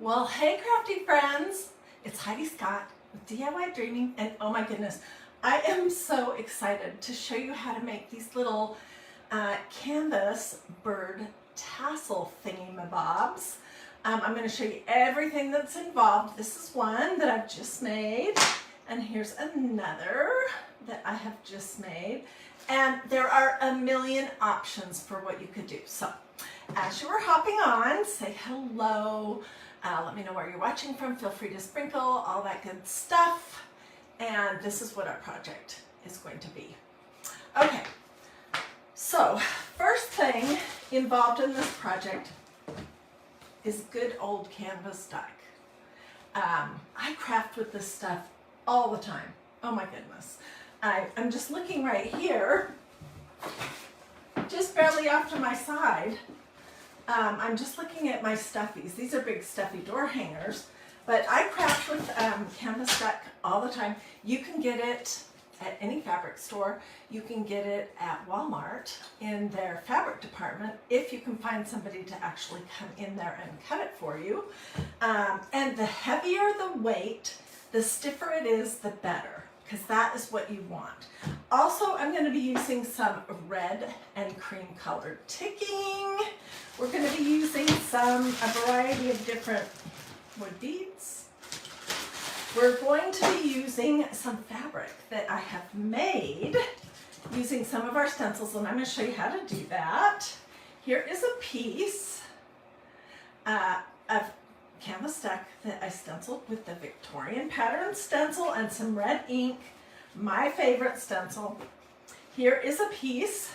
Well, hey crafty friends, it's Heidi Scott with DIY Dreaming, and oh my goodness, I am so excited to show you how to make these little canvas bird tassel thingy-mabobs. I'm going to show you everything that's involved. This is one that I've just made, and here's another that I have just made, and there are a million options for what you could do. So as you are hopping on, say hello. Let me know where you're watching from. Feel free to sprinkle, all that good stuff. And this is what our project is going to be. Okay, so first thing involved in this project is good old canvas duck. I craft with this stuff all the time. Oh my goodness. I'm just looking right here, just barely off to my side. I'm just looking at my stuffies. These are big stuffy door hangers, but I craft with canvas duck all the time. You can get it at any fabric store. You can get it at Walmart in their fabric department if you can find somebody to actually come in there and cut it for you. And the heavier the weight, the stiffer it is, the better, because that is what you want. Also, I'm going to be using some red and cream colored ticking. We're going to be using a variety of different wood beads. We're going to be using some fabric that I have made using some of our stencils, and I'm going to show you how to do that. Here is a piece of canvas duck that I stenciled with the Victorian pattern stencil and some red ink, my favorite stencil. Here is a piece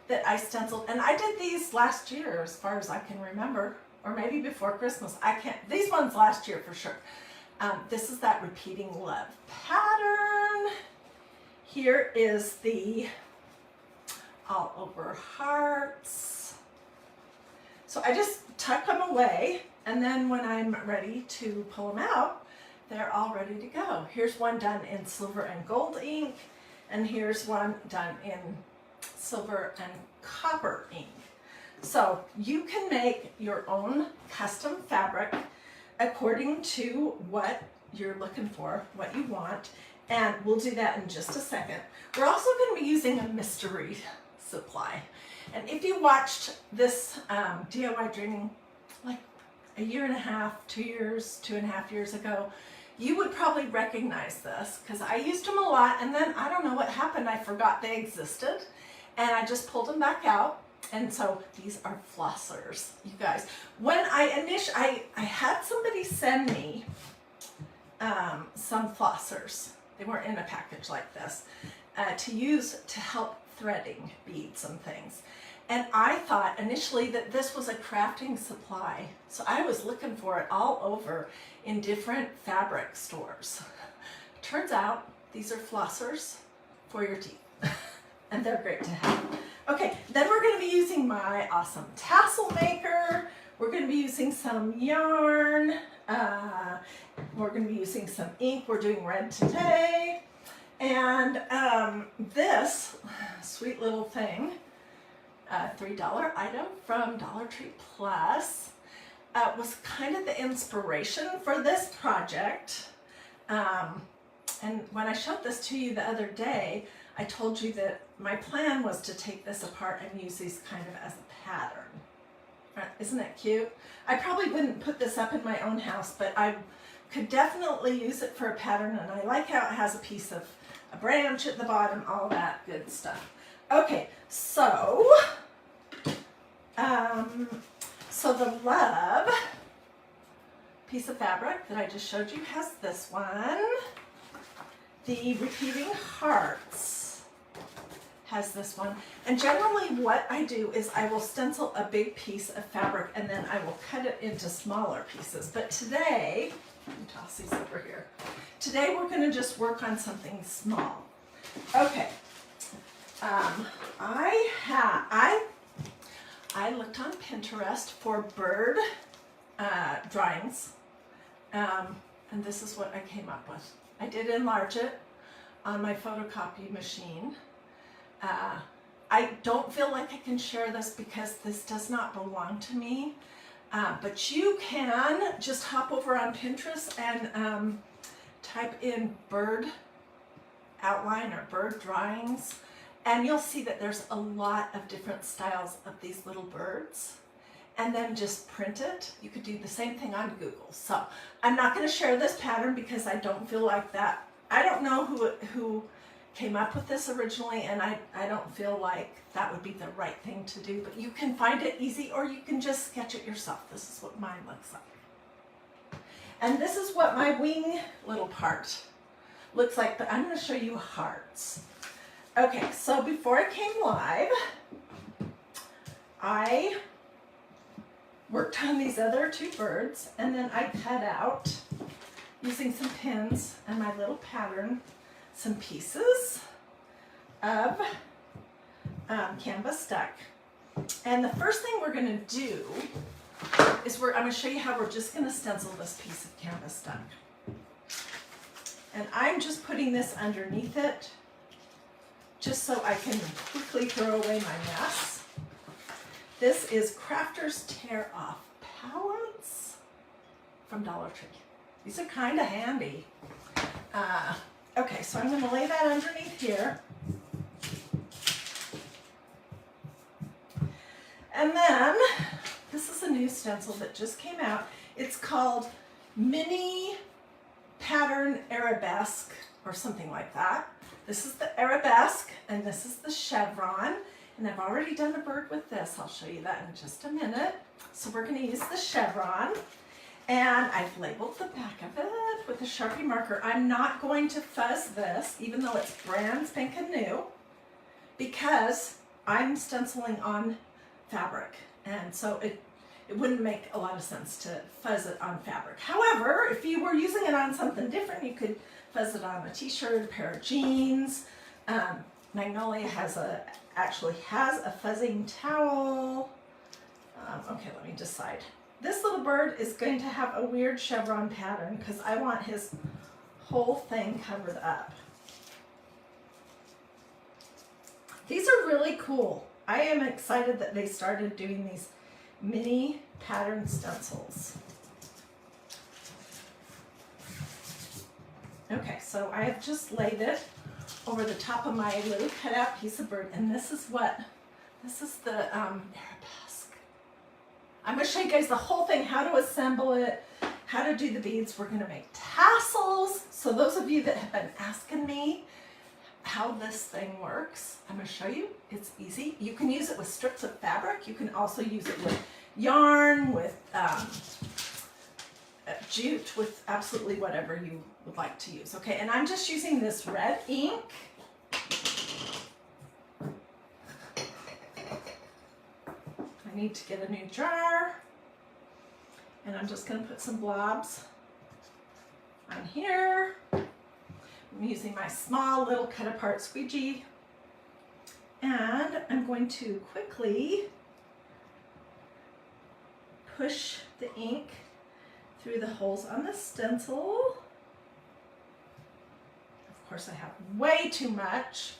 that I stenciled, and I did these last year as far as I can remember, or maybe before Christmas. These ones last year for sure. This is that repeating love pattern. Here is the all over hearts. So I just tuck them away, and then when I'm ready to pull them out, they're all ready to go. Here's one done in silver and gold ink, and here's one done in silver and copper ink. So you can make your own custom fabric according to what you're looking for, what you want, and we'll do that in just a second. We're also going to be using a mystery supply. And if you watched this DIY Dreaming like a year and a half, 2 years, 2.5 years ago, you would probably recognize this because I used them a lot, and then I don't know what happened. I forgot they existed, and I just pulled them back out. And so these are flossers, you guys. When I had somebody send me some flossers. They weren't in a package like this to use to help threading beads and things. And I thought initially that this was a crafting supply. So I was looking for it all over in different fabric stores. Turns out these are flossers for your teeth. And they're great to have. Okay, then we're going to be using my awesome tassel maker. We're going to be using some yarn. We're going to be using some ink. We're doing red today. And this sweet little thing, $3 item from Dollar Tree Plus, was kind of the inspiration for this project. And when I showed this to you the other day, I told you that my plan was to take this apart and use these kind of as a pattern. Isn't it cute? I probably wouldn't put this up in my own house, but I could definitely use it for a pattern, and I like how it has a piece of a branch at the bottom, all that good stuff. Okay, so the love piece of fabric that I just showed you has this one. The repeating hearts has this one. And generally what I do is I will stencil a big piece of fabric and then I will cut it into smaller pieces. But today, let me toss these over here. Today we're going to just work on something small. Okay. I looked on Pinterest for bird drawings, and this is what I came up with. I did enlarge it on my photocopy machine. I don't feel like I can share this because this does not belong to me. But you can just hop over on Pinterest and type in bird outline or bird drawings, and you'll see that there's a lot of different styles of these little birds, and then just print it. You could do the same thing on Google. So I'm not going to share this pattern because I don't feel like that. I don't know who came up with this originally, and I don't feel like that would be the right thing to do, but you can find it easy, or you can just sketch it yourself. This is what mine looks like. And this is what my wing little part looks like, but I'm going to show you hearts. Okay, so before I came live, I worked on these other two birds, and then I cut out, using some pins and my little pattern, some pieces of canvas duck. And the first thing we're going to do is I'm going to show you how we're just going to stencil this piece of canvas duck. And I'm just putting this underneath it just so I can quickly throw away my mess. This is Crafter's Tear Off palettes from Dollar Tree. These are kind of handy. Okay, so I'm going to lay that underneath here. And then, this is a new stencil that just came out. It's called Mini Pattern Arabesque, or something like that. This is the arabesque, and this is the chevron. And I've already done a bird with this. I'll show you that in just a minute. So we're going to use the chevron. And I've labeled the back of it with a Sharpie marker. I'm not going to fuzz this, even though it's brand spanking new, because I'm stenciling on fabric. And so it wouldn't make a lot of sense to fuzz it on fabric. However, if you were using it on something different, you could fuzz it on a t-shirt, a pair of jeans. Magnolia actually has a fuzzing towel. Okay, let me decide. This little bird is going to have a weird chevron pattern because I want his whole thing covered up. These are really cool. I am excited that they started doing these mini pattern stencils. Okay, so I have just laid it over the top of my little cutout piece of bird, and this is the arabesque. I'm going to show you guys the whole thing, how to assemble it, how to do the beads. We're going to make tassels. So those of you that have been asking me how this thing works, I'm going to show you. It's easy. You can use it with strips of fabric. You can also use it with yarn, with jute, with absolutely whatever you would like to use. Okay, and I'm just using this red ink. I need to get a new jar, and I'm just going to put some blobs on here. I'm using my small little cut apart squeegee, and I'm going to quickly push the ink through the holes on the stencil. Of course, I have way too much.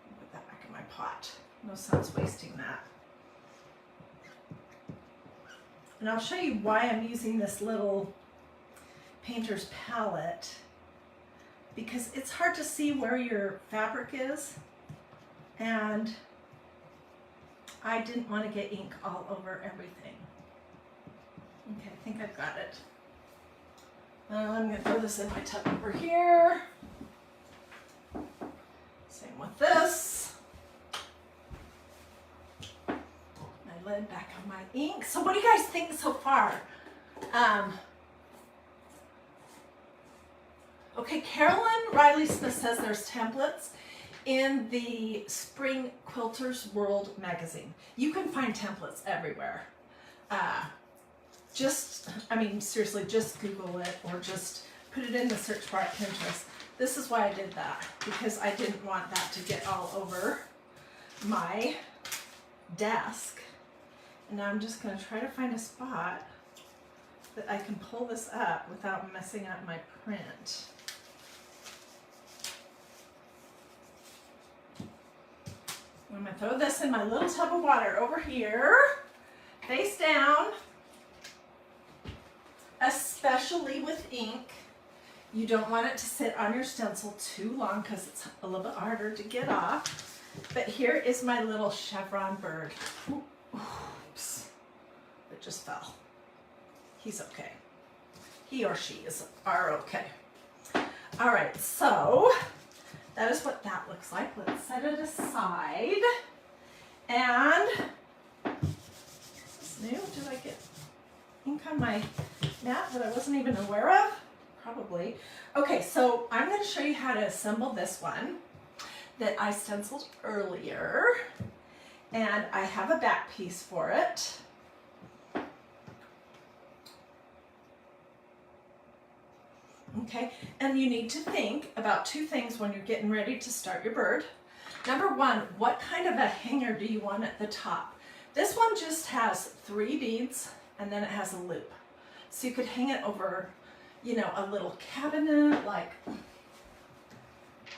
I'll put that back in my pot. No sense wasting that. And I'll show you why I'm using this little painter's palette, because it's hard to see where your fabric is, and I didn't want to get ink all over everything. Okay, I think I've got it. I'm going to throw this in my tub over here. Same with this. My lid back on my ink. So what do you guys think so far? Okay, Carolyn Riley Smith says there's templates in the Spring Quilters World magazine. You can find templates everywhere. Seriously, just Google it or just put it in the search bar at Pinterest. This is why I did that, because I didn't want that to get all over my desk. And now I'm just going to try to find a spot that I can pull this up without messing up my print. I'm going to throw this in my little tub of water over here, face down. especially with ink, you don't want it to sit on your stencil too long because it's a little bit harder to get off. But here is my little chevron bird. Oops, it just fell. He's okay. He or she are okay. All right, so that is what that looks like. Let's set it aside. And is this new? Did I get ink on my mat that I wasn't even aware of? Probably. Okay, so I'm going to show you how to assemble this one that I stenciled earlier. And I have a back piece for it. Okay, and you need to think about two things when you're getting ready to start your bird. Number one, what kind of a hanger do you want at the top? This one just has 3 beads and then it has a loop. So you could hang it over, you know, a little cabinet like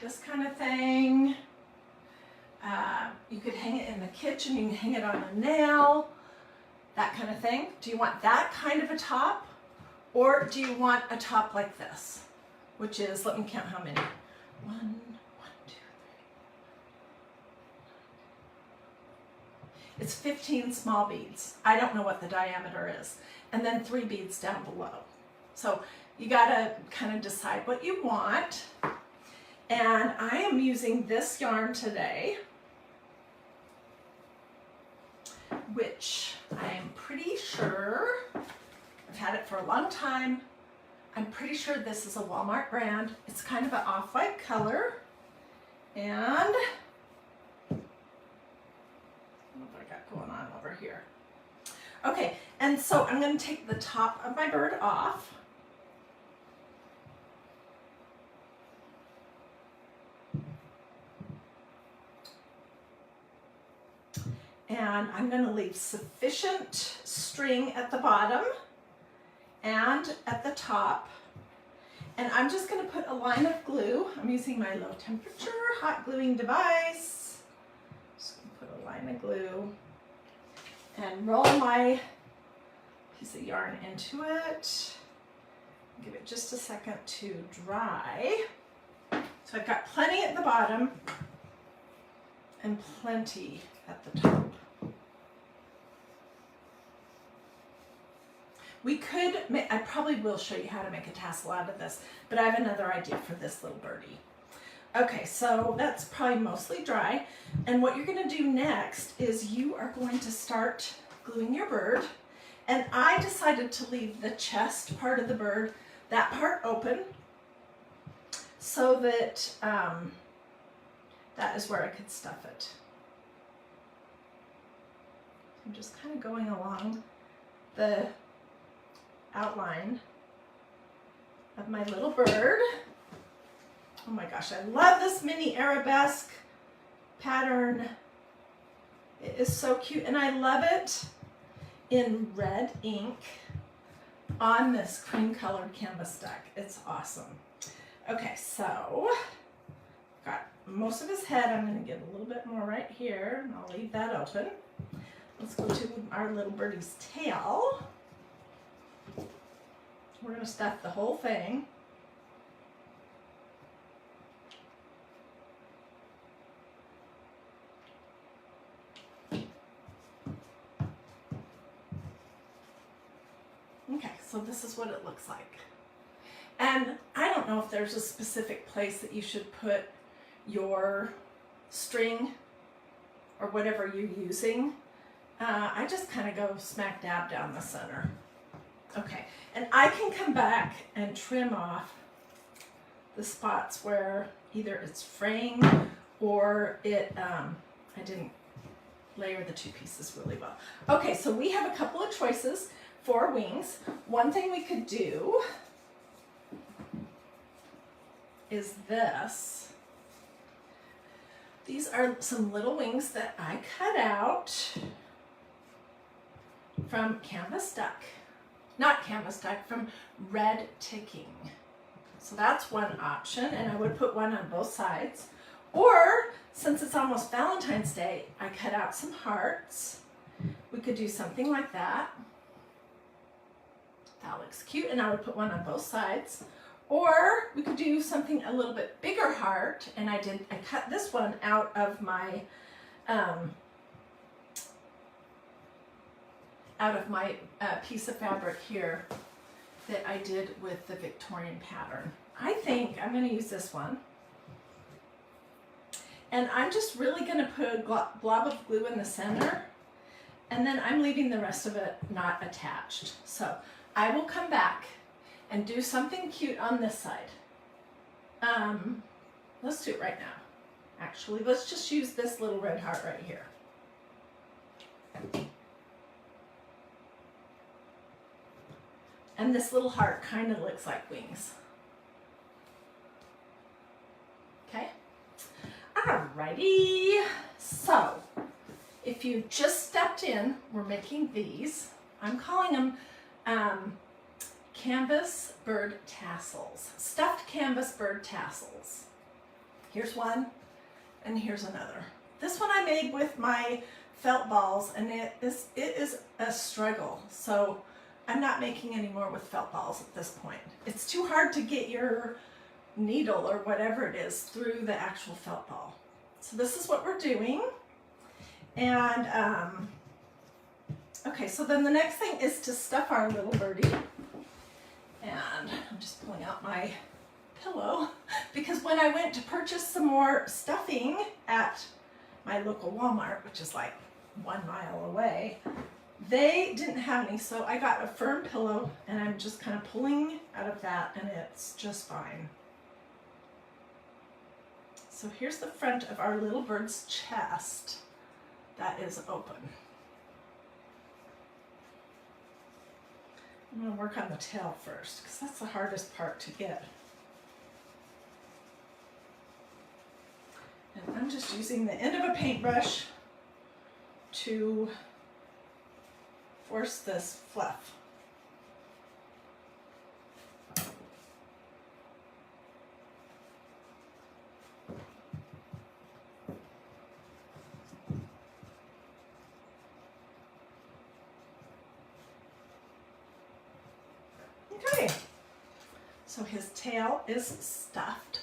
this kind of thing. You could hang it in the kitchen, you can hang it on a nail, that kind of thing. Do you want that kind of a top? Or do you want a top like this, which is, let me count how many. 1, 2, 3. It's 15 small beads. I don't know what the diameter is. And then 3 beads down below. So you gotta kind of decide what you want. And I am using this yarn today, which I am pretty sure, I've had it for a long time. I'm pretty sure this is a Walmart brand. It's kind of an off-white color. And I don't know what I got going on over here. Okay, and so I'm going to take the top of my bird off. And I'm going to leave sufficient string at the bottom and at the top. And I'm just going to put a line of glue. I'm using my low temperature hot gluing device. Just going to put a line of glue and roll my piece of yarn into it. Give it just a second to dry. So I've got plenty at the bottom and plenty at the top. We could, I probably will show you how to make a tassel out of this, but I have another idea for this little birdie. Okay, so that's probably mostly dry. And what you're gonna do next is you are going to start gluing your bird. And I decided to leave the chest part of the bird, that part open, so that that is where I could stuff it. I'm just kind of going along the outline of my little bird. Oh my gosh, I love this mini arabesque pattern. It is so cute, and I love it in red ink on this cream colored canvas deck. It's awesome. Okay, so got most of his head. I'm going to get a little bit more right here, and I'll leave that open. Let's go to our little birdie's tail. We're going to stuff the whole thing. Okay, so this is what it looks like. And I don't know if there's a specific place that you should put your string or whatever you're using. I just kind of go smack dab down the center. Okay, and I can come back and trim off the spots where either it's fraying or it, I didn't layer the 2 pieces really well. Okay, so we have a couple of choices for wings. One thing we could do is this. These are some little wings that I cut out from Canvas Duck. Not Canvas Duck, from Red Ticking. So that's one option, and I would put one on both sides. Or, since it's almost Valentine's Day, I cut out some hearts. We could do something like that. That looks cute, and I would put one on both sides. Or we could do something a little bit bigger heart, and I cut this one out of my piece of fabric here that I did with the Victorian pattern. I think I'm going to use this one. And I'm just really going to put a blob of glue in the center, and then I'm leaving the rest of it not attached. So I will come back and do something cute on this side. Let's do it right now. Actually, let's just use this little red heart right here. And this little heart kind of looks like wings. Okay. Alrighty. So, if you just stepped in, we're making these. I'm calling them Canvas Bird Tassels. Stuffed Canvas Bird Tassels. Here's one, and here's another. This one I made with my felt balls, and it is a struggle. So I'm not making any more with felt balls at this point. It's too hard to get your needle or whatever it is through the actual felt ball. So this is what we're doing. And okay, so then the next thing is to stuff our little birdie. And I'm just pulling out my pillow because when I went to purchase some more stuffing at my local Walmart, which is like 1 mile away, they didn't have any, so I got a firm pillow and I'm just kind of pulling out of that, and it's just fine. So here's the front of our little bird's chest that is open. I'm going to work on the tail first because that's the hardest part to get. And I'm just using the end of a paintbrush to force this fluff. Okay, so his tail is stuffed.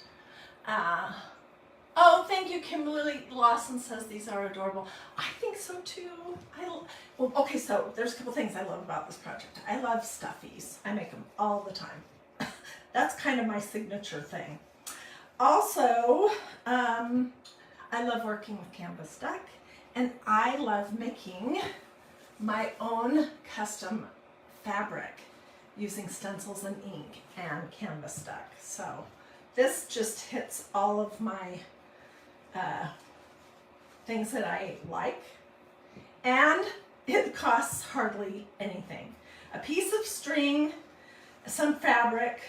Oh, thank you, Kimberly Lawson says these are adorable. I think so too. Well, okay, so there's a couple things I love about this project. I love stuffies. I make them all the time. That's kind of my signature thing. Also, I love working with canvas duck, and I love making my own custom fabric using stencils and ink and canvas duck. So this just hits all of my things that I like, and it costs hardly anything. A piece of string, some fabric,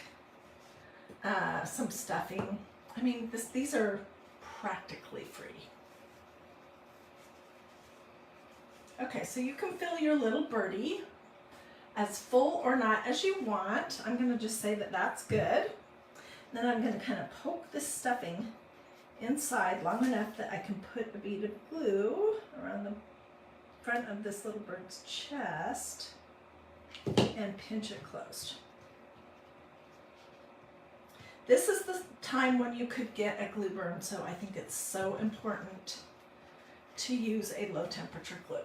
some stuffing. I mean, these are practically free. Okay, so you can fill your little birdie as full or not as you want. I'm going to just say that that's good. Then I'm going to kind of poke this stuffing inside long enough that I can put a bead of glue around the front of this little bird's chest and pinch it closed. This is the time when you could get a glue burn, so I think it's so important to use a low temperature glue.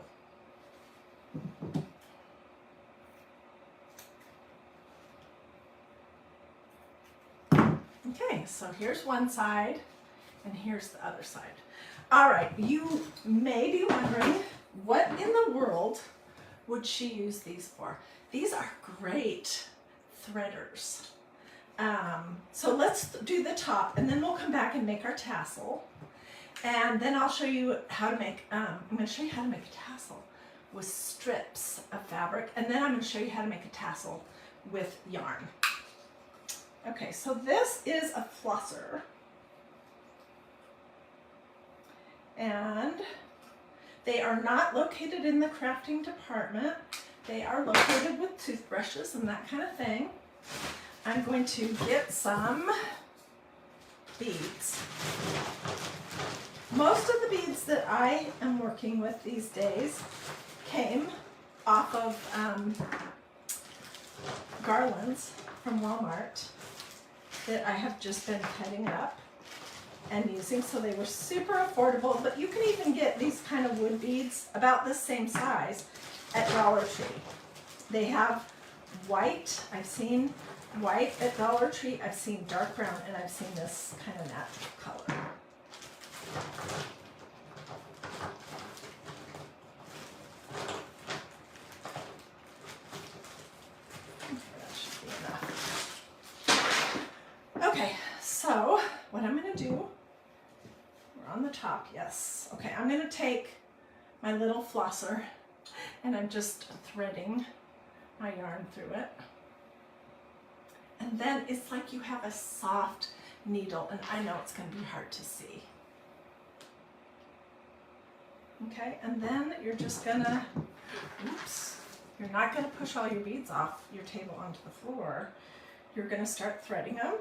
Okay, so here's one side and here's the other side. All right, you may be wondering, what in the world would she use these for? These are great threaders. So let's do the top, and then we'll come back and make our tassel. And then I'll show you how to make, I'm going to show you how to make a tassel with strips of fabric, and then I'm going to show you how to make a tassel with yarn. Okay, so this is a flosser, and they are not located in the crafting department. They are located with toothbrushes and that kind of thing. I'm going to get some beads. Most of the beads that I am working with these days came off of garlands from Walmart that I have just been cutting up and using, so they were super affordable, but you can even get these kind of wood beads about the same size at Dollar Tree. They have white, I've seen white at Dollar Tree, I've seen dark brown, and I've seen this kind of natural color. That should be enough. Okay, so what I'm going to do, we're on the top, yes. Okay, I'm going to take my little flosser and I'm just threading my yarn through it. And then it's like you have a soft needle, and I know it's going to be hard to see. Okay, and then you're just gonna, oops, you're not gonna push all your beads off your table onto the floor. You're gonna start threading them.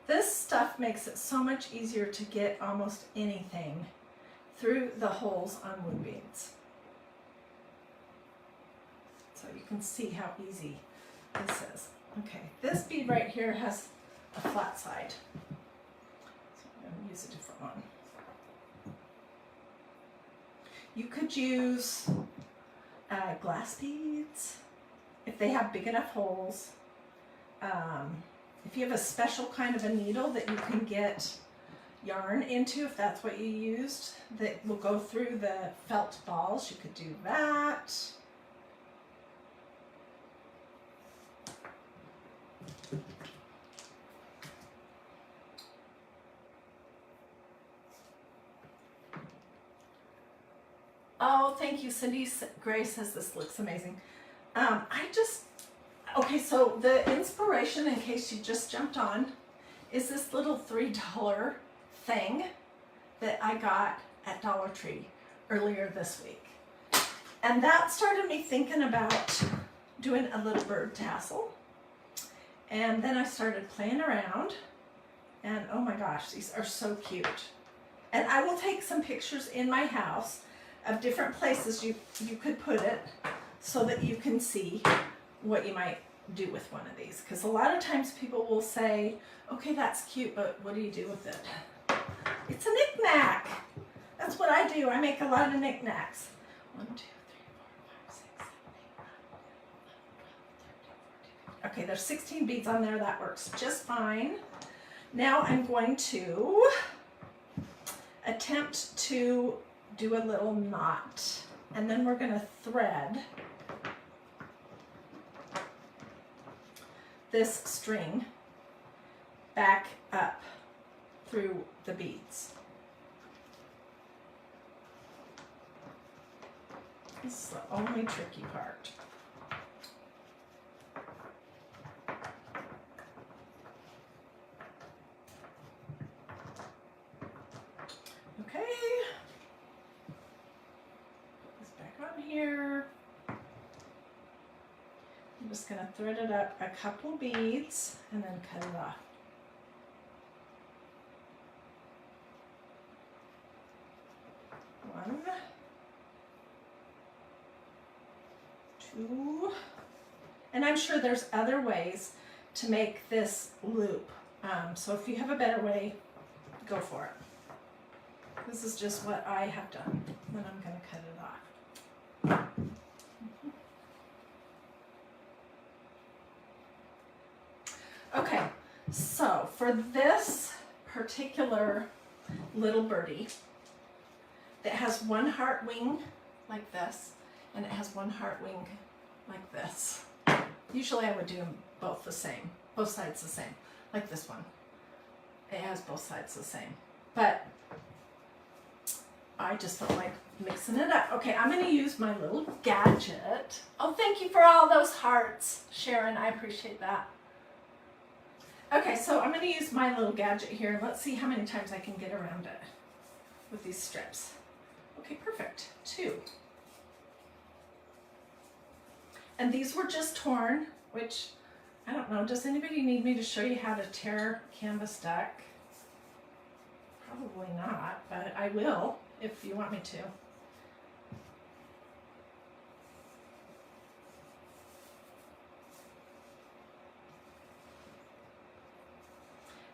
This stuff makes it so much easier to get almost anything through the holes on wood beads. So you can see how easy this is. Okay, this bead right here has a flat side. So I'm going to use a different one. You could use glass beads if they have big enough holes. If you have a special kind of a needle that you can get yarn into, if that's what you used, that will go through the felt balls, you could do that. Oh, thank you. Cindy Gray says this looks amazing. Okay, so the inspiration, in case you just jumped on, is this little $3 thing that I got at Dollar Tree earlier this week. And that started me thinking about doing a little bird tassel. And then I started playing around, and oh my gosh, these are so cute. And I will take some pictures in my house of different places you could put it so that you can see what you might do with one of these. Because a lot of times people will say, okay, that's cute, but what do you do with it? It's a knick-knack. That's what I do. I make a lot of knick-knacks. 1, 2, 3, 4, 5, 6, 7, 8, 9, 10, 11, 12, 13, 14, 15. Okay, there's 16 beads on there. That works just fine. Now I'm going to attempt to do a little knot, and then we're going to thread this string back up through the beads. This is the only tricky part. Okay. Put this back on here. I'm just going to thread it up a couple beads and then cut it off. One, two, and I'm sure there's other ways to make this loop. So if you have a better way, go for it. This is just what I have done. Then I'm going to cut it off. Okay, so for this particular little birdie that has one heart wing like this, and it has one heart wing like this. Usually I would do them both the same, both sides the same, like this one. It has both sides the same, but I just felt like mixing it up. Okay, I'm going to use my little gadget. Oh, thank you for all those hearts, Sharon. I appreciate that. Okay, so I'm going to use my little gadget here. Let's see how many times I can get around it with these strips. Okay, perfect. 2. And these were just torn, which, I don't know, does anybody need me to show you how to tear canvas duck? Probably not, but I will if you want me to.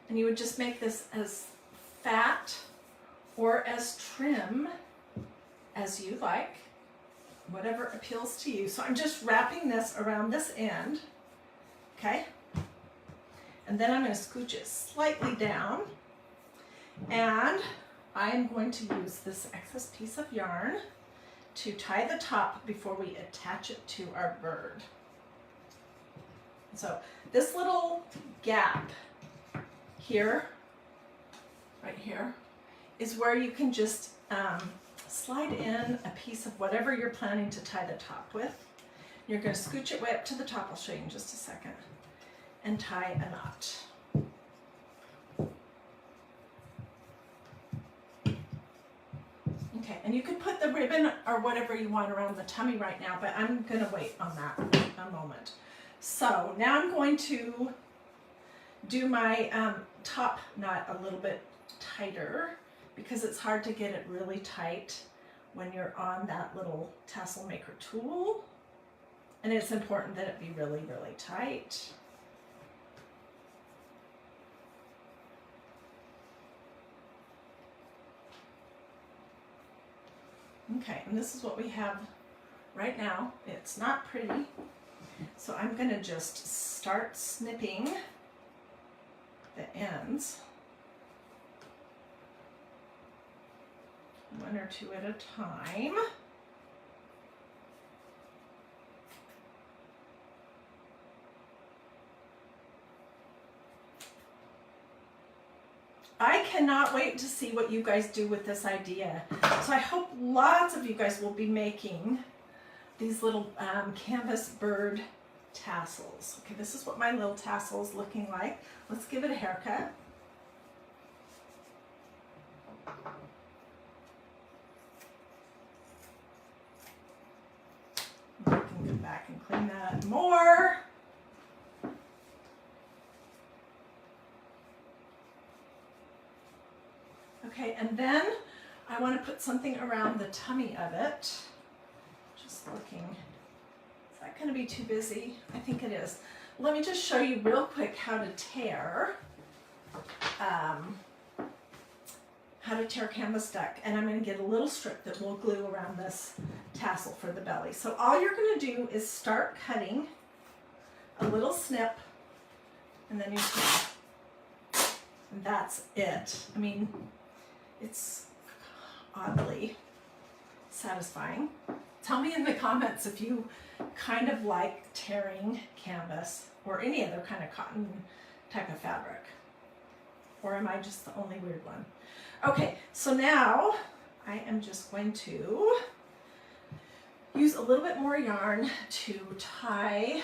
And you would just make this as fat or as trim as you like, whatever appeals to you. So I'm just wrapping this around this end, okay? And then I'm going to scooch it slightly down, and I am going to use this excess piece of yarn to tie the top before we attach it to our bird. So this little gap here, right here, is where you can just slide in a piece of whatever you're planning to tie the top with. You're going to scooch it way up to the top, I'll show you in just a second, and tie a knot. Okay, and you could put the ribbon or whatever you want around the tummy right now, but I'm going to wait on that a moment. So now I'm going to do my top knot a little bit tighter because it's hard to get it really tight when you're on that little tassel maker tool. And it's important that it be really, really tight. Okay, and this is what we have right now. It's not pretty, so I'm going to just start snipping the ends, one or two at a time. I cannot wait to see what you guys do with this idea. So I hope lots of you guys will be making these little canvas bird tassels. Okay, this is what my little tassel is looking like. Let's give it a haircut. I can go back and clean that more. Okay, and then I want to put something around the tummy of it. Just looking. Is that going to be too busy? I think it is. Let me just show you real quick how to tear canvas duck. And I'm going to get a little strip that we'll glue around this tassel for the belly. So all you're going to do is start cutting a little snip, and then you snip. And that's it. I mean, it's oddly satisfying. Tell me in the comments if you kind of like tearing canvas or any other kind of cotton type of fabric. Or am I just the only weird one? Okay, so now I am just going to use a little bit more yarn to tie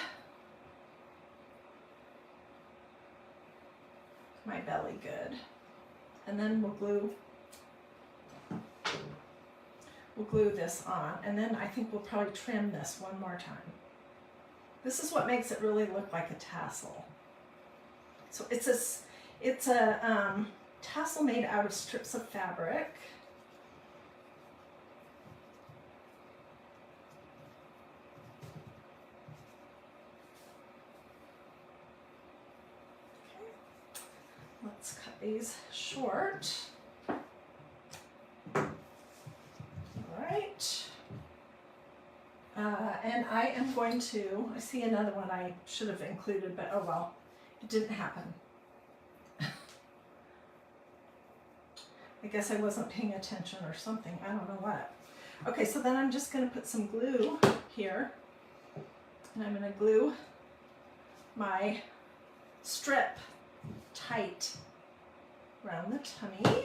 my belly good. And then we'll glue this on, and then I think we'll probably trim this one more time. This is what makes it really look like a tassel. So it's a tassel made out of strips of fabric. Okay. Let's cut these short. And I am going to, I see another one I should have included, but oh well, it didn't happen. I guess I wasn't paying attention or something, I don't know what. Okay, so then I'm just going to put some glue here, and I'm going to glue my strip tight around the tummy.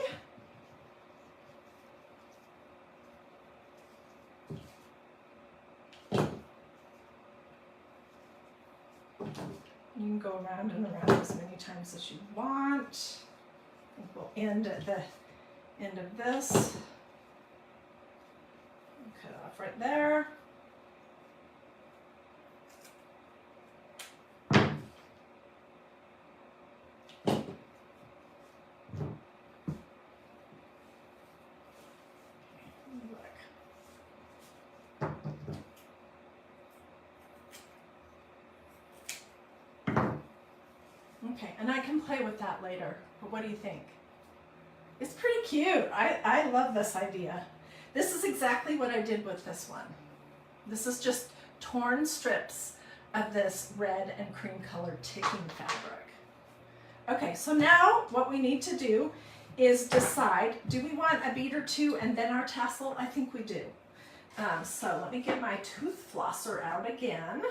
You can go around and around as many times as you want. I think we'll end at the end of this. Cut it off right there. Okay, and I can play with that later, but what do you think? It's pretty cute. I love this idea. This is exactly what I did with this one. This is just torn strips of this red and cream colored ticking fabric. Okay, so now what we need to do is decide, do we want a bead or two and then our tassel? I think we do. So let me get my tooth flosser out again.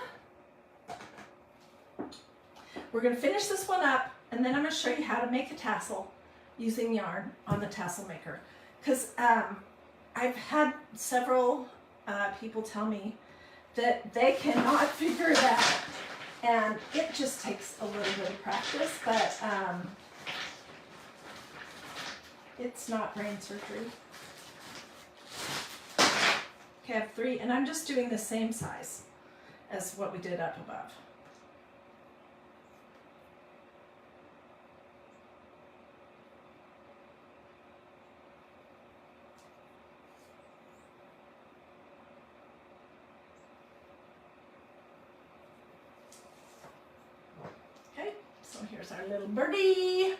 We're going to finish this one up, and then I'm going to show you how to make a tassel using yarn on the tassel maker. Because I've had several people tell me that they cannot figure it out, and it just takes a little bit of practice, but it's not brain surgery. Okay, I have 3, and I'm just doing the same size as what we did up above. Okay, so here's our little birdie,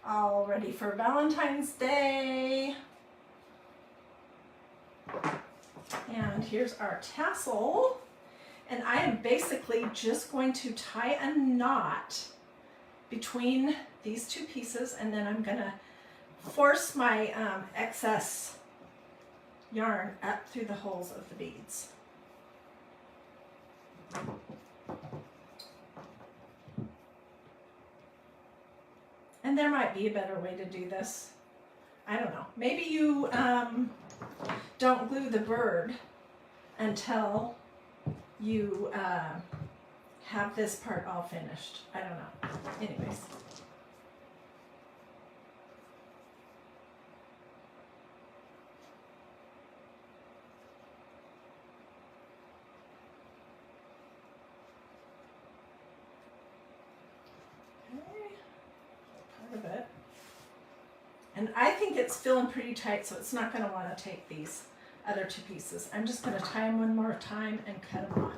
all ready for Valentine's Day. And here's our tassel, and I am basically just going to tie a knot between these 2 pieces, and then I'm gonna force my excess yarn up through the holes of the beads. And there might be a better way to do this. I don't know. Maybe you don't glue the bird until you have this part all finished. I don't know. Anyways. Okay. Part of it. And I think it's feeling pretty tight, so it's not going to want to take these other 2 pieces. I'm just going to tie them one more time and cut them off.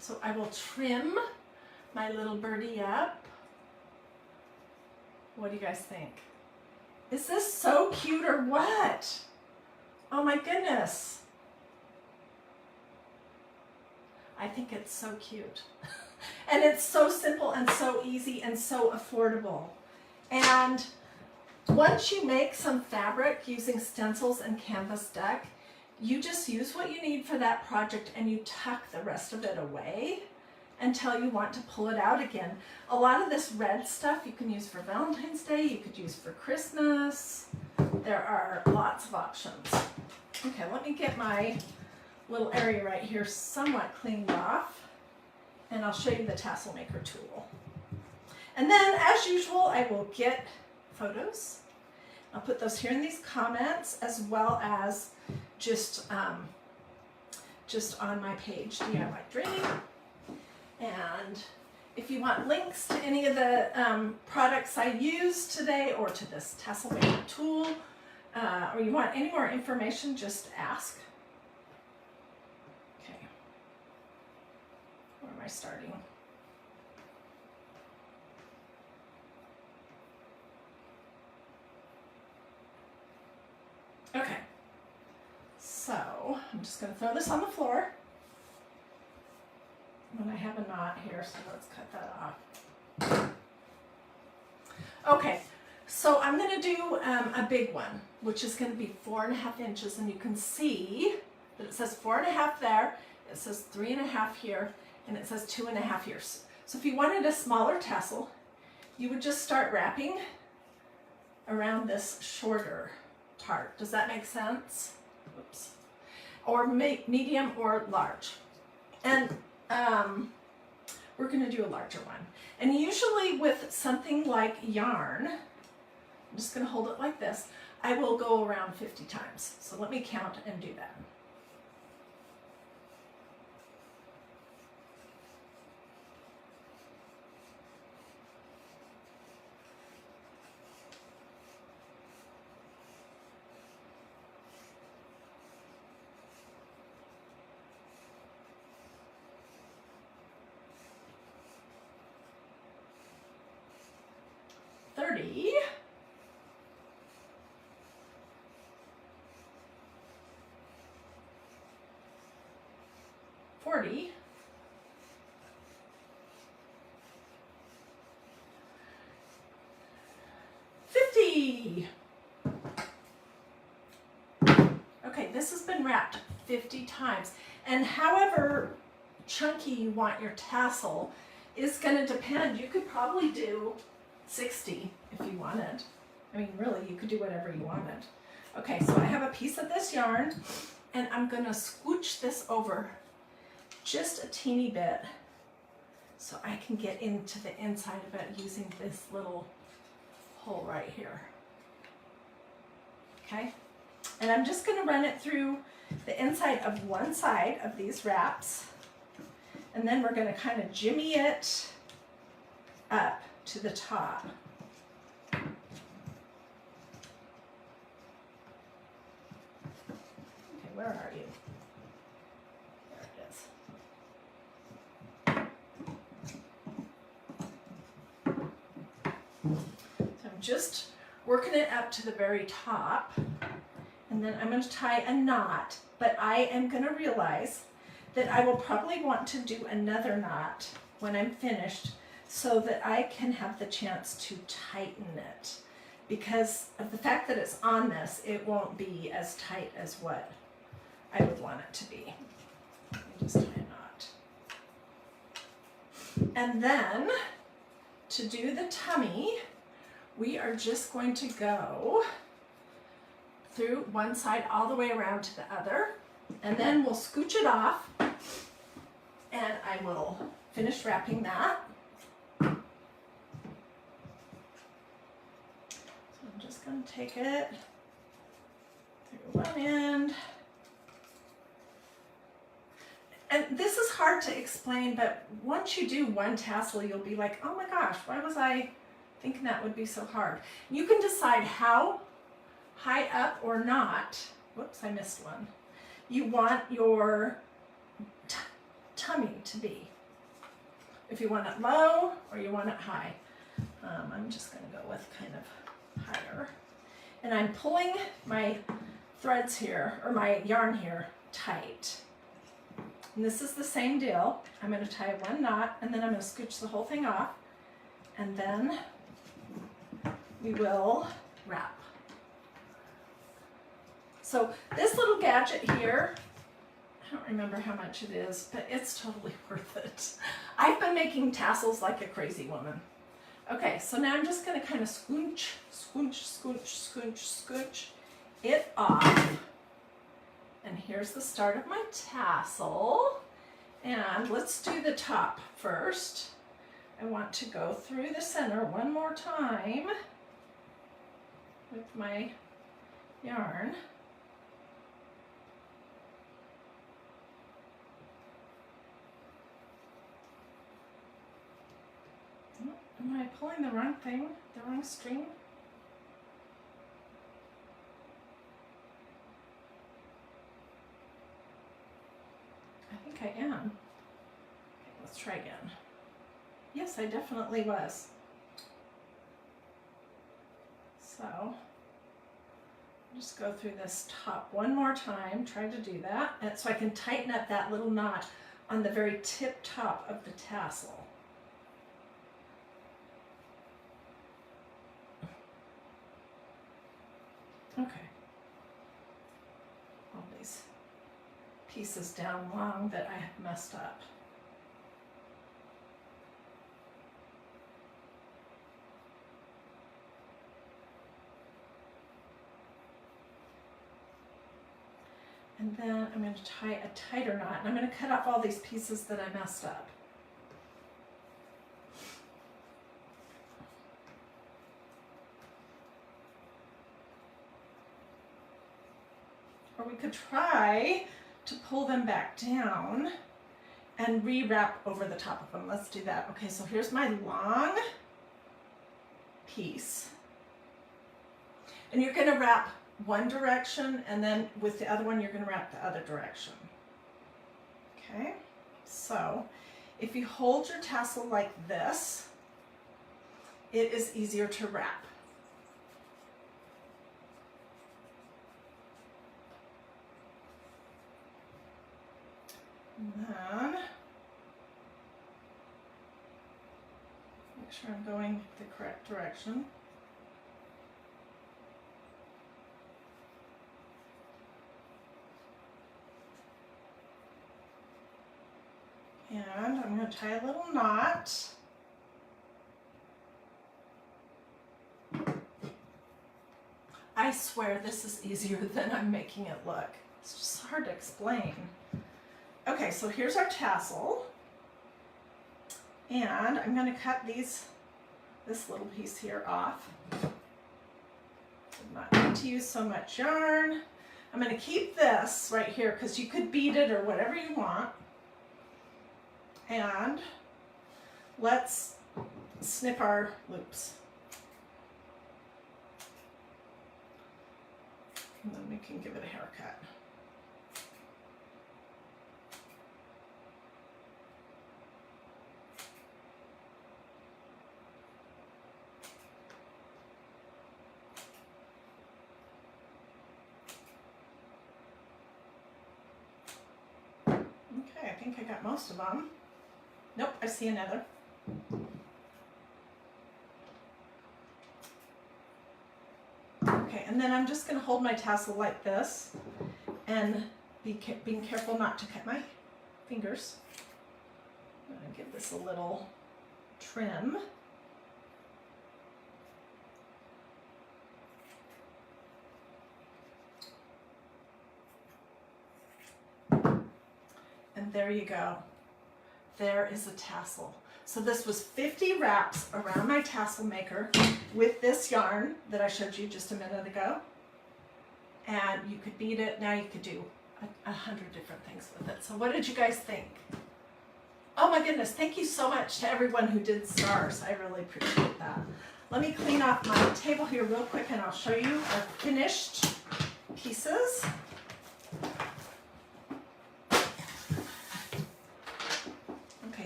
So I will trim my little birdie up. What do you guys think? Is this so cute or what? Oh my goodness. I think it's so cute. And it's so simple and so easy and so affordable. And once you make some fabric using stencils and canvas deck, you just use what you need for that project and you tuck the rest of it away until you want to pull it out again. A lot of this red stuff you can use for Valentine's Day, you could use for Christmas. There are lots of options. Okay, let me get my little area right here somewhat cleaned off, and I'll show you the tassel maker tool. And then, as usual, I will get photos. I'll put those here in these comments, as well as just on my page, DIY Dreaming. And if you want links to any of the products I used today, or to this tassel maker tool, or you want any more information, just ask. Okay, where am I starting? Okay, so I'm just going to throw this on the floor. And I have a knot here, so let's cut that off. Okay, so I'm going to do a big one, which is going to be 4.5 inches, and you can see that it says 4.5 there, it says 3.5 here, and it says 2.5 here. So if you wanted a smaller tassel, you would just start wrapping around this shorter part. Does that make sense? Oops. Or medium or large. And we're going to do a larger one. And usually with something like yarn, I'm just going to hold it like this, I will go around 50 times. So let me count and do that. 30. 40. 50. Okay, this has been wrapped 50 times. And however chunky you want your tassel is going to depend. You could probably do 60 if you wanted. I mean, really, you could do whatever you wanted. Okay, so I have a piece of this yarn, and I'm going to scooch this over just a teeny bit so I can get into the inside of it using this little hole right here. Okay, and I'm just going to run it through the inside of one side of these wraps, and then we're going to kind of jimmy it up to the top. Okay, where are you? There it is. So I'm just working it up to the very top, and then I'm going to tie a knot, but I am going to realize that I will probably want to do another knot when I'm finished so that I can have the chance to tighten it. Because of the fact that it's on this, it won't be as tight as what I would want it to be. Let me just tie a knot. And then to do the tummy, we are just going to go through one side all the way around to the other, and then we'll scooch it off, and I will finish wrapping that. So I'm just going to take it through one end. And this is hard to explain, but once you do one tassel, you'll be like, oh my gosh, why was I thinking that would be so hard? You can decide how high up or not, whoops, I missed one, you want your tummy to be. If you want it low or you want it high. I'm just going to go with kind of higher. And I'm pulling my threads here, or my yarn here, tight. And this is the same deal. I'm going to tie one knot, and then I'm going to scooch the whole thing off, and then we will wrap. So this little gadget here, I don't remember how much it is, but it's totally worth it. I've been making tassels like a crazy woman. Okay, so now I'm just going to kind of scooch it off. And here's the start of my tassel. And let's do the top first. I want to go through the center one more time with my yarn. Am I pulling the wrong thing? The wrong string? I think I am. Okay, let's try again. Yes, I definitely was. So, just go through this top one more time, try to do that, and so I can tighten up that little knot on the very tip top of the tassel. Okay. All these pieces down long that I have messed up. And then I'm going to tie a tighter knot, and I'm going to cut off all these pieces that I messed up. Or we could try to pull them back down and re-wrap over the top of them. Let's do that. Okay, so here's my long piece. And you're going to wrap one direction, and then with the other one you're going to wrap the other direction. Okay, so if you hold your tassel like this, it is easier to wrap. And then make sure I'm going the correct direction. And I'm going to tie a little knot. I swear this is easier than I'm making it look. It's just hard to explain. Okay, so here's our tassel. And I'm going to cut this little piece here off. I'm not going to use so much yarn. I'm going to keep this right here because you could bead it or whatever you want. And let's snip our loops. And then we can give it a haircut. Okay, I think I got most of them. Nope, I see another. Okay, and then I'm just going to hold my tassel like this and being careful not to cut my fingers. I'm going to give this a little trim. And there you go. There is a tassel. So this was 50 wraps around my tassel maker with this yarn that I showed you just a minute ago. And you could bead it. Now you could do 100 different things with it. So what did you guys think? Oh my goodness, thank you so much to everyone who did stars. I really appreciate that. Let me clean off my table here real quick and I'll show you our finished pieces.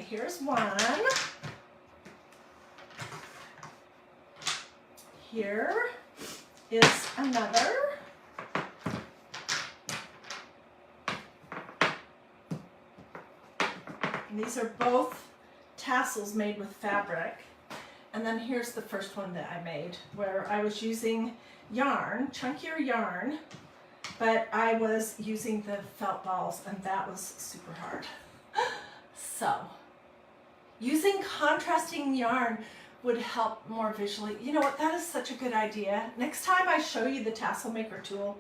Here's one. Here is another. And these are both tassels made with fabric. And then here's the first one that I made where I was using yarn, chunkier yarn, but I was using the felt balls and that was super hard. So using contrasting yarn would help more visually. You know what, that is such a good idea. Next time I show you the tassel maker tool,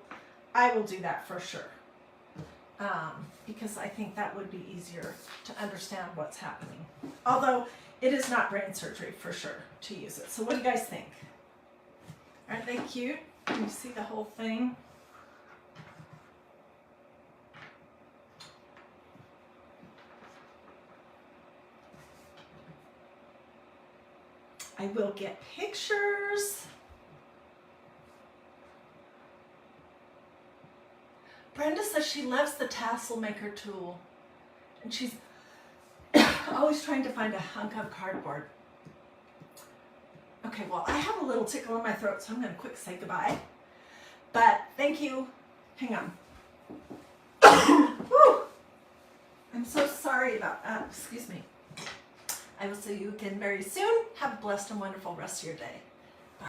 I will do that for sure. Because I think that would be easier to understand what's happening. Although it is not brain surgery for sure to use it. So what do you guys think? Aren't they cute? Can you see the whole thing? I will get pictures. Brenda says she loves the tassel maker tool and she's always trying to find a hunk of cardboard. Okay, well, I have a little tickle in my throat, so I'm going to quick say goodbye. But thank you. Hang on. Woo! I'm so sorry about that. Excuse me. I will see you again very soon. Have a blessed and wonderful rest of your day.